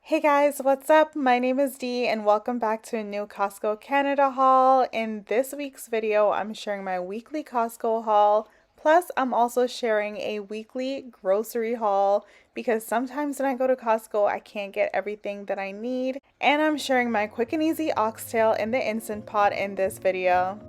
Hey guys, what's up? My name is Dee and welcome back to a new Costco Canada haul. In this week's video, I'm sharing my weekly Costco haul. Plus, I'm also sharing a weekly grocery haul because sometimes when I go to Costco, I can't get everything that I need. And I'm sharing my quick and easy oxtail in the Instant Pot in this video.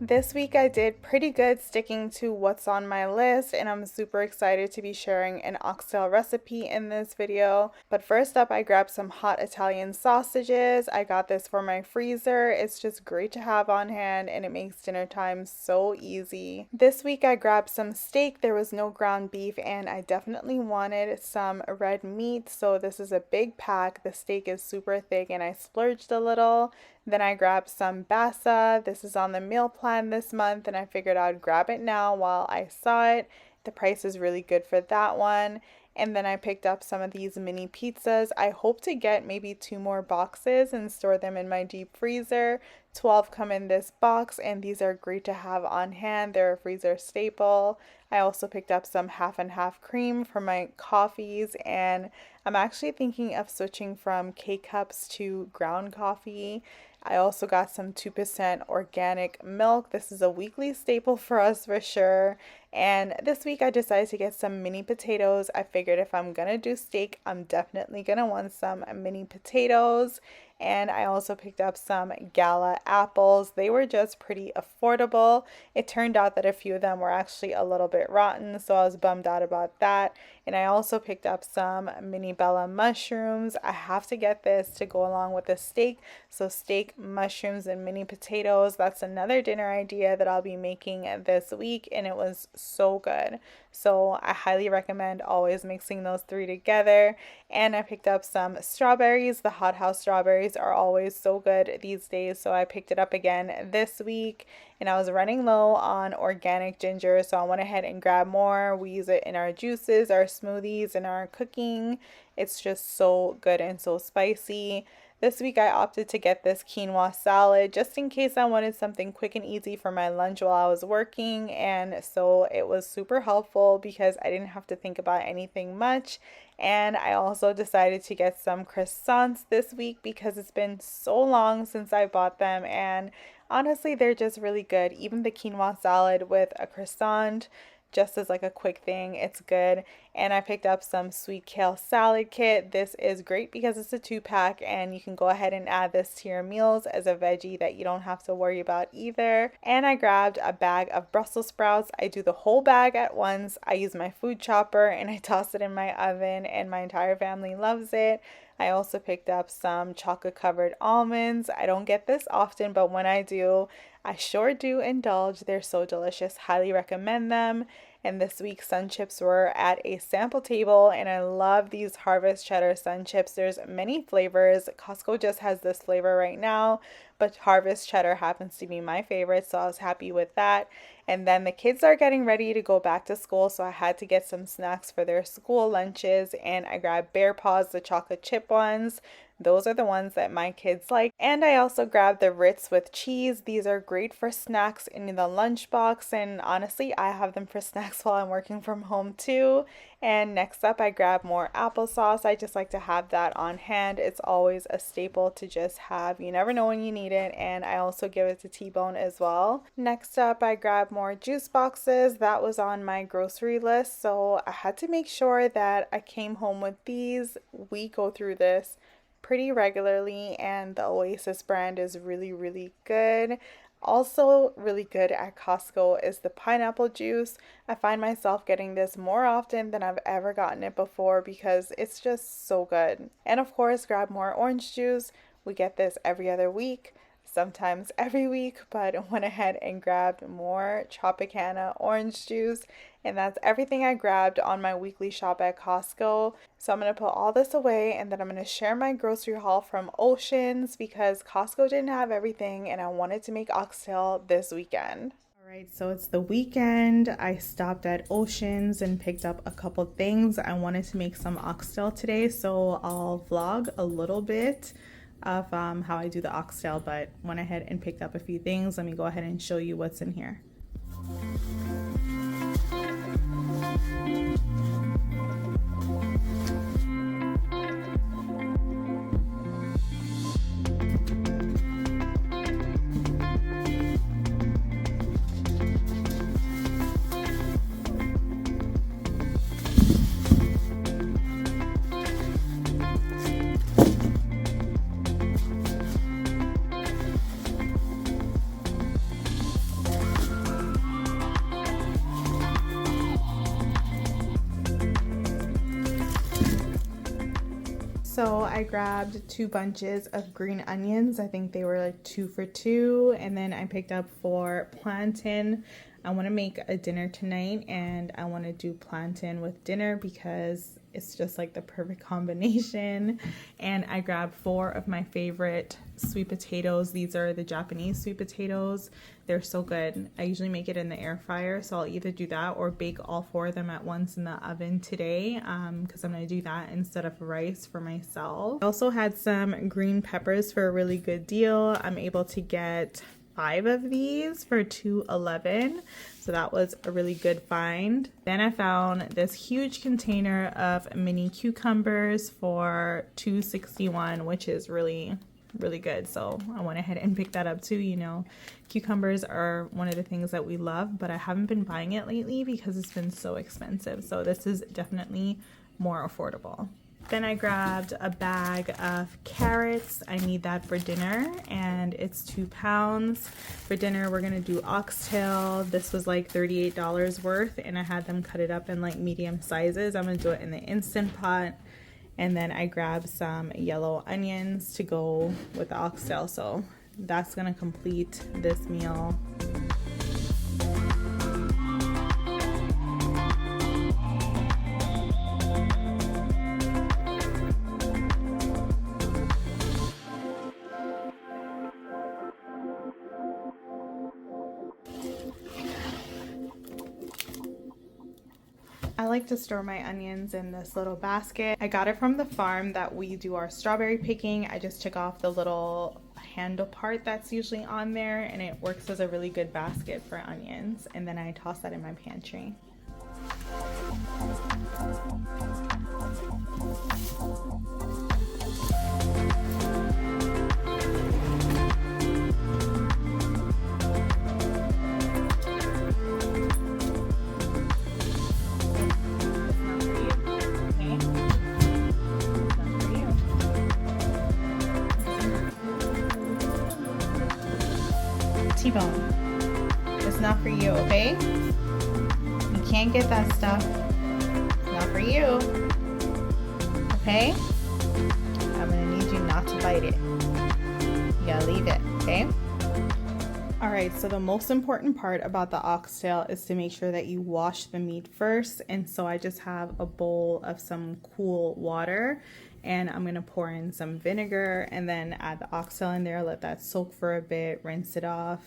This week I did pretty good sticking to what's on my list, and I'm super excited to be sharing an oxtail recipe in this video. But first up, I grabbed some hot Italian sausages. I got this for my freezer. It's just great to have on hand and it makes dinner time so easy. This week I grabbed some steak. There was no ground beef and I definitely wanted some red meat, so this is a big pack. The steak is super thick and I splurged a little. Then I grabbed some basa. This is on the meal plan this month, and I figured I'd grab it now while I saw it. The price is really good for that one. And then I picked up some of these mini pizzas. I hope to get maybe 2 more boxes and store them in my deep freezer. 12 come in this box, and these are great to have on hand. They're a freezer staple. I also picked up some half and half cream for my coffees, and I'm actually thinking of switching from K-cups to ground coffee. I also got some 2% organic milk. This is a weekly staple for us for sure. And this week I decided to get some mini potatoes. I figured if I'm gonna do steak, I'm definitely gonna want some mini potatoes. And I also picked up some gala apples. They were just pretty affordable. It turned out that a few of them were actually a little bit rotten, so I was bummed out about that. And I also picked up some mini bella mushrooms. I have to get this to go along with the steak. So steak, mushrooms, and mini potatoes. That's another dinner idea that I'll be making this week, and it was so good. So I highly recommend always mixing those three together. And I picked up some strawberries. The hot house strawberries are always so good these days, so I picked it up again this week. And I was running low on organic ginger, so I went ahead and grabbed more. We use it in our juices, our smoothies, and our cooking. It's just so good and so spicy. This week I opted to get this quinoa salad just in case I wanted something quick and easy for my lunch while I was working, and so it was super helpful because I didn't have to think about anything much. And I also decided to get some croissants this week because it's been so long since I bought them, and honestly they're just really good. Even the quinoa salad with a croissant, just as like a quick thing, it's good. And I picked up some sweet kale salad kit. This is great because it's a 2-pack and you can go ahead and add this to your meals as a veggie that you don't have to worry about either. And I grabbed a bag of Brussels sprouts. I do the whole bag at once. I use my food chopper and I toss it in my oven, and my entire family loves it. I also picked up some chocolate covered almonds. I don't get this often, but when I do, I sure do indulge. They're so delicious. Highly recommend them. And this week, Sun Chips were at a sample table, and I love these Harvest Cheddar Sun Chips. There's many flavors. Costco just has this flavor right now, but Harvest Cheddar happens to be my favorite, so I was happy with that. And then the kids are getting ready to go back to school, so I had to get some snacks for their school lunches, and I grabbed Bear Paws, the chocolate chip ones. Those are the ones that my kids like. And I also grabbed the Ritz with cheese. These are great for snacks in the lunchbox, and honestly, I have them for snacks while I'm working from home too. And next up, I grabbed more applesauce. I just like to have that on hand. It's always a staple to just have. You never know when you need it. And I also give it to T-Bone as well. Next up, I grabbed more juice boxes. That was on my grocery list, so I had to make sure that I came home with these. We go through this pretty regularly, and the Oasis brand is really good. Also really good at Costco is the pineapple juice. I find myself getting this more often than I've ever gotten it before because it's just so good. And of course, grab more orange juice. We get this every other week, sometimes every week, but went ahead and grabbed more Tropicana orange juice. And that's everything I grabbed on my weekly shop at Costco. So I'm going to put all this away, and then I'm going to share my grocery haul from Oceans because Costco didn't have everything and I wanted to make oxtail this weekend. Alright, so it's the weekend. I stopped at Oceans and picked up a couple things. I wanted to make some oxtail today, so I'll vlog a little bit of how I do the oxtail, but went ahead and picked up a few things. Let me go ahead and show you what's in here. So I grabbed 2 bunches of green onions. I think they were like 2 for $2. And then I picked up 4 plantain. I want to make a dinner tonight and I want to do plantain with dinner because it's just like the perfect combination. And I grabbed 4 of my favorite sweet potatoes. These are the Japanese sweet potatoes. They're so good. I usually make it in the air fryer, so I'll either do that or bake all 4 of them at once in the oven today because I'm going to do that instead of rice for myself. I also had some green peppers for a really good deal. I'm able to get 5 of these for $2.11, so that was a really good find. Then I found this huge container of mini cucumbers for $2.61, which is really good, so I went ahead and picked that up too. You know, cucumbers are one of the things that we love, but I haven't been buying it lately because it's been so expensive, so this is definitely more affordable. Then I grabbed a bag of carrots. I need that for dinner, and it's 2 pounds. For dinner, we're gonna do oxtail. This was like $38 worth, and I had them cut it up in like medium sizes. I'm gonna do it in the Instant Pot. And then I grabbed some yellow onions to go with the oxtail, so that's gonna complete this meal. I like to store my onions in this little basket. I got it from the farm that we do our strawberry picking. I just took off the little handle part that's usually on there, and it works as a really good basket for onions. And then I toss that in my pantry. T-bone, it's not for you, okay? You can't get that stuff. It's not for you, okay? I'm gonna need you not to bite it. You gotta leave it, okay? Alright, so the most important part about the oxtail is to make sure that you wash the meat first. And so I just have a bowl of some cool water, and I'm gonna pour in some vinegar and then add the oxtail in there, let that soak for a bit, rinse it off,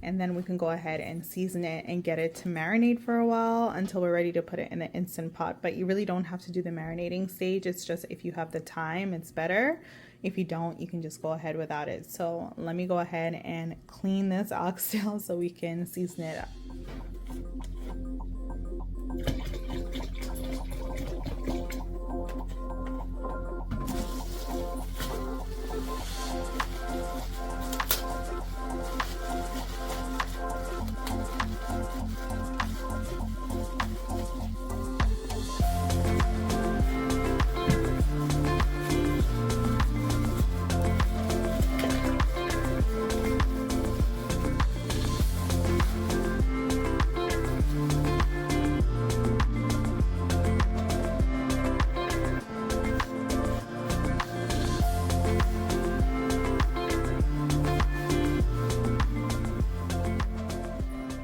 and then we can go ahead and season it and get it to marinate for a while until we're ready to put it in the Instant Pot. But you really don't have to do the marinating stage. It's just if you have the time, it's better. If you don't, you can just go ahead without it. So let me go ahead and clean this oxtail so we can season it up.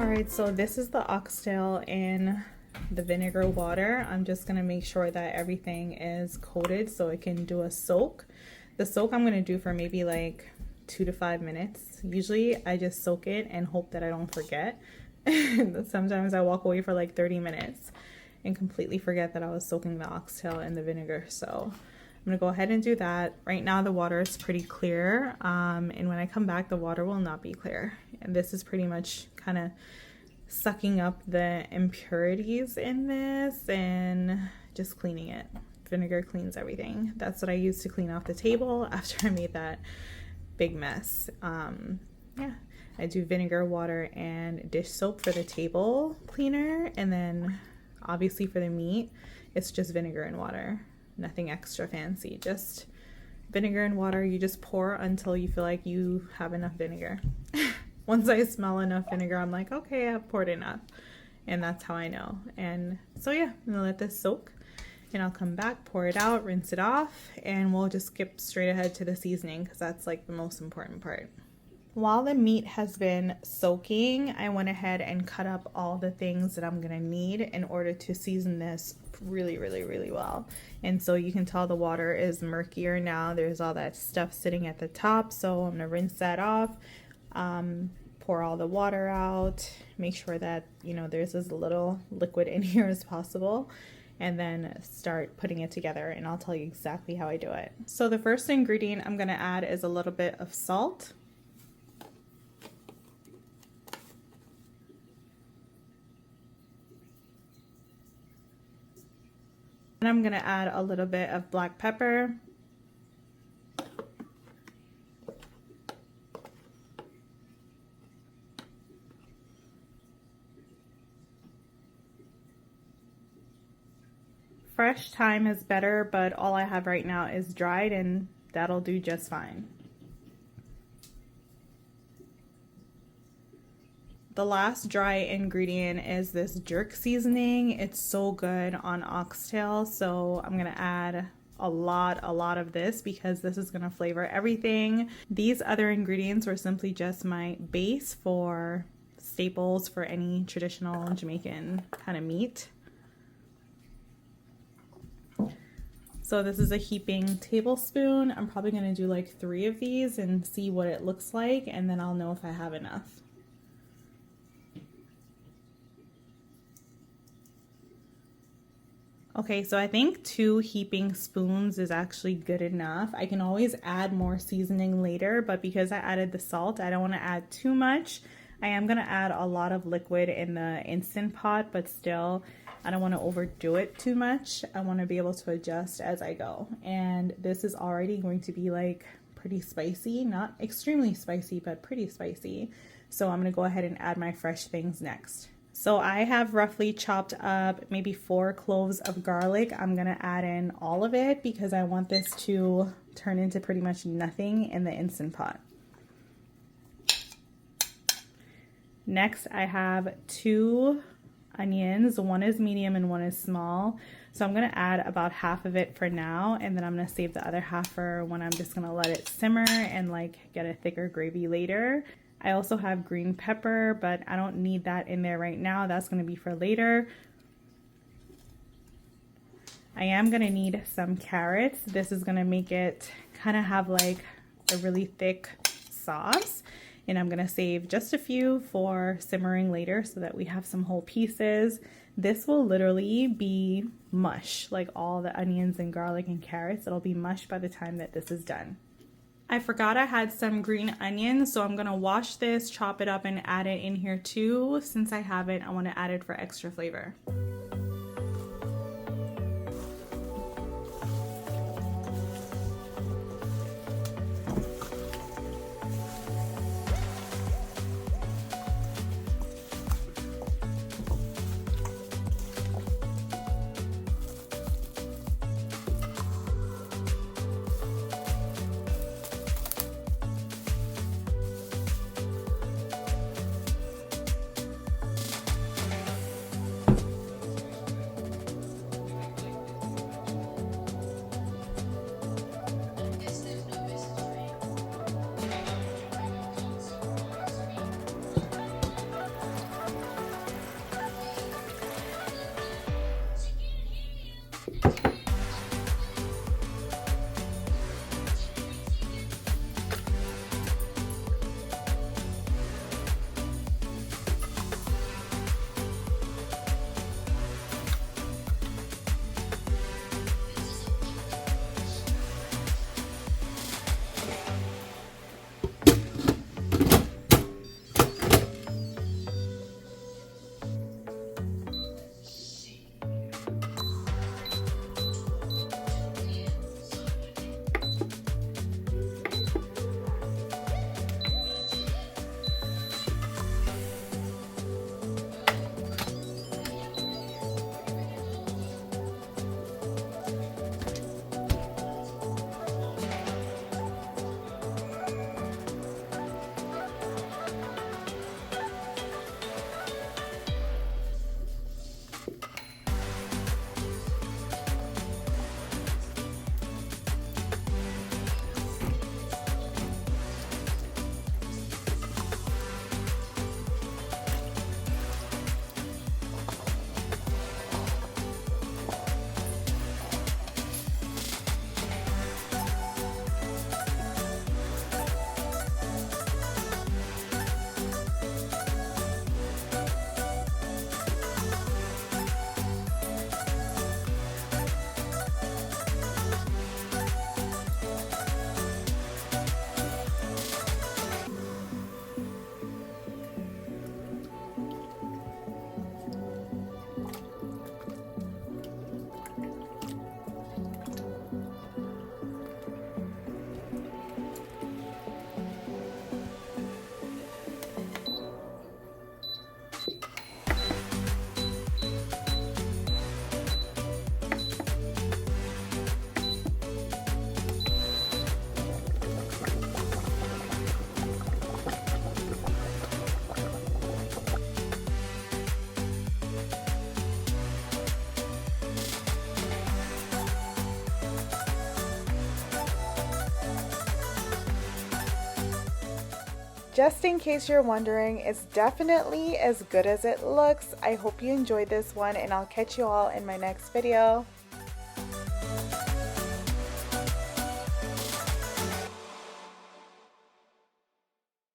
Alright, so this is the oxtail in the vinegar water. I'm just going to make sure that everything is coated so it can do a soak. The soak I'm going to do for maybe like 2 to 5 minutes. Usually I just soak it and hope that I don't forget. Sometimes I walk away for like 30 minutes and completely forget that I was soaking the oxtail in the vinegar. So I'm gonna go ahead and do that. Right now the water is pretty clear, and when I come back the water will not be clear. And this is pretty much kind of sucking up the impurities in this and just cleaning it. Vinegar cleans everything. That's what I used to clean off the table after I made that big mess. Yeah, I do vinegar, water, and dish soap for the table cleaner, and then obviously for the meat it's just vinegar and water. Nothing extra fancy, just vinegar and water. You just pour until you feel like you have enough vinegar. Once I smell enough vinegar, I'm like, okay, I've poured enough. And that's how I know. And so yeah, I'm gonna let this soak and I'll come back, pour it out, rinse it off, and we'll just skip straight ahead to the seasoning because that's like the most important part. While the meat has been soaking, I went ahead and cut up all the things that I'm gonna need in order to season this really well. And so you can tell the water is murkier now. There's all that stuff sitting at the top, so I'm gonna rinse that off. Pour all the water out, make sure that, you know, there's as little liquid in here as possible, and then start putting it together, and I'll tell you exactly how I do it. So the first ingredient I'm gonna add is a little bit of salt. And I'm gonna add a little bit of black pepper. Fresh thyme is better, but all I have right now is dried, and that'll do just fine. The last dry ingredient is this jerk seasoning. It's so good on oxtail, so I'm gonna add a lot of this because this is gonna flavor everything. These other ingredients were simply just my base for staples for any traditional Jamaican kind of meat. So this is a heaping tablespoon. I'm probably gonna do like 3 of these and see what it looks like, and then I'll know if I have enough. Okay, so I think 2 heaping spoons is actually good enough. I can always add more seasoning later, but because I added the salt, I don't wanna add too much. I am gonna add a lot of liquid in the Instant Pot, but still, I don't want to overdo it too much. I want to be able to adjust as I go. And this is already going to be like pretty spicy, not extremely spicy, but pretty spicy. So I'm going to go ahead and add my fresh things next. So I have roughly chopped up maybe 4 cloves of garlic. I'm going to add in all of it because I want this to turn into pretty much nothing in the Instant Pot. Next, I have 2 onions. One is medium and one is small. So I'm gonna add about half of it for now, and then I'm gonna save the other half for when I'm just gonna let it simmer and like get a thicker gravy later. I also have green pepper, but I don't need that in there right now. That's gonna be for later. I am gonna need some carrots. This is gonna make it kind of have like a really thick sauce. And I'm gonna save just a few for simmering later so that we have some whole pieces. This will literally be mush, like all the onions and garlic and carrots. It'll be mush by the time that this is done. I forgot I had some green onions, so I'm gonna wash this, chop it up, and add it in here too. Since I have it, I wanna add it for extra flavor. Just in case you're wondering, it's definitely as good as it looks. I hope you enjoyed this one, and I'll catch you all in my next video.